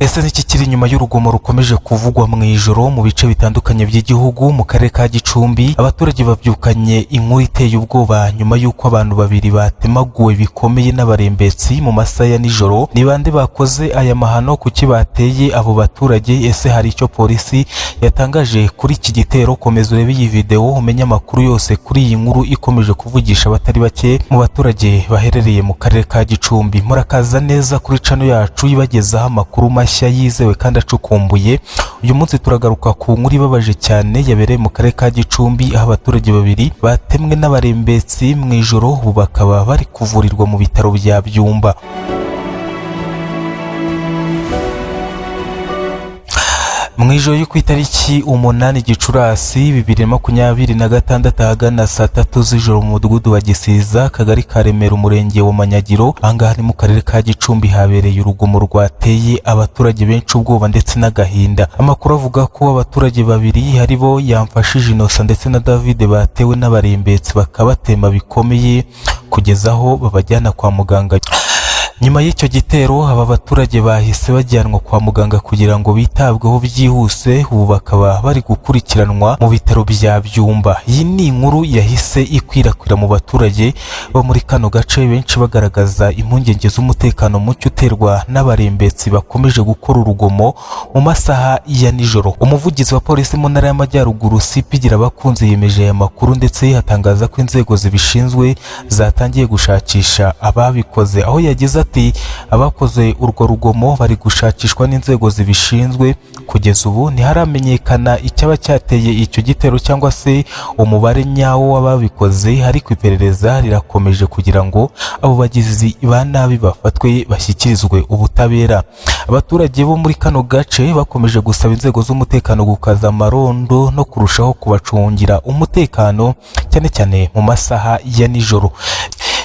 Ese n'iki kiri nyuma y'urugomo rukomeje kuvugwa mu ijoro mu bice bitandukanye by'igihugu mu karere ka Gicumbi? Abaturage babyukanye inkuru iteye ubwoba nyuma y'uko abantu babiri batemaguwe bikomeye n'abarembetsi mu masaha ya nijoro. Ni bande bakoze aya mahano? Kuki bateye abo baturage? Ese hari icyo polisi yatangaje kuri iki gitero? Komeza urebe iyi video umenye amakuru yose kuri iyi nkuru ikomeje kuvugisha abatari bake mu baturage baherereye mu karere ka Gicumbi. Murakaza neza kuri channel yacu ibagezaho amakuru mashya yizewe kandi acukumbuye. Uyu munsi turagaruka ku nkuru ibabaje cyane yabereye mu karere ka Gicumbi, aho abaturage babiri batemwe n'abarembetsi mu ijoro, ubu bakaba bari kuvurirwa mu bitaro bya Byumba. Mu ijoro yo ku itariki 8 Gicurasi 2026 ahagana saa 3 z'ijoro mu mudugudu wa Gisiza, akagari ka Remera, umurenge wa Manyagiro, ahangaha ni mu karere ka Gicumbi, habereye urugomo rwateye abaturage benshi ubwoba ndetse n'agahinda. Amakuru avuga ko abaturage babiri haribo Yamfashije Innocent ndetse na David batewe n'abarembetsi bakabatema bikomeye kugeza aho babajyana kwa muganga. Nyuma y'icyo gitero aba baturage bahise bajyanwa kwa muganga kugira ngo bitabweho byihuse, ubu bakaba bari gukurikiranwa mu bitaro bya Byumba. Iyi ni inkuru yahise ikwirakwira mu baturage bo muri kano gace, benshi bagaragaza impungenge z'umutekano muke uterwa n'abarembetsi bakomeje gukora urugomo mu masaha ya nijoro. Umuvugizi wa polisi mu ntara y'Amajyaruguru CP Girabakunzi yemeje aya makuru ndetse atangaza ko inzego zibishinzwe zatangiye gushakisha ababikoze, aho yagize ati abakoze urwo rugomo bari gushakishwa n'inzego zibishinzwe. Kugeza ubu ntiharamenyekana icyaba cyateye icyo gitero cyangwa se umubare nyawo w'ababikoze, ariko iperereza rirakomeje kugira ngo abo bagizi ba nabi bafatwe bashyikirizwe ubutabera. Abaturage bo muri kano gace bakomeje gusaba inzego z'umutekano gukaza amarondo no kurushaho kubacungira umutekano cyane cyane mu masaha ya nijoro.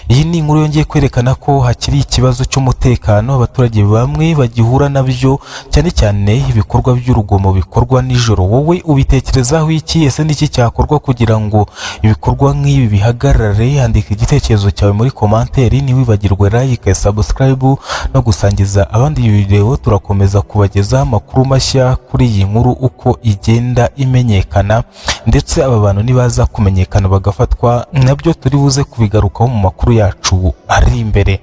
Iyi ni inkuru yongeye kwerekana ko hakiri ikibazo cy'umutekano, abaturage bamwe bagihura nabyo, cyane cyane ibikorwa by'urugomo bikorwa nijoro. Wowe ubitekerezaho iki? Ese niki cyakorwa kugira ngo ibikorwa nk'ibi bihagarare? Andika igitekerezo cyawe muri commentaire, ntiwibagirwe like, subscribe no gusangiza abandi iyi video. Turakomeza kubagezaho amakuru mashya kuri iyi nkuru uko igenda imenyekana, ndetse aba bantu nibaza kumenyekana bagafatwa nabyo turi buze kubigarukaho mu makuru yacu ari imbere.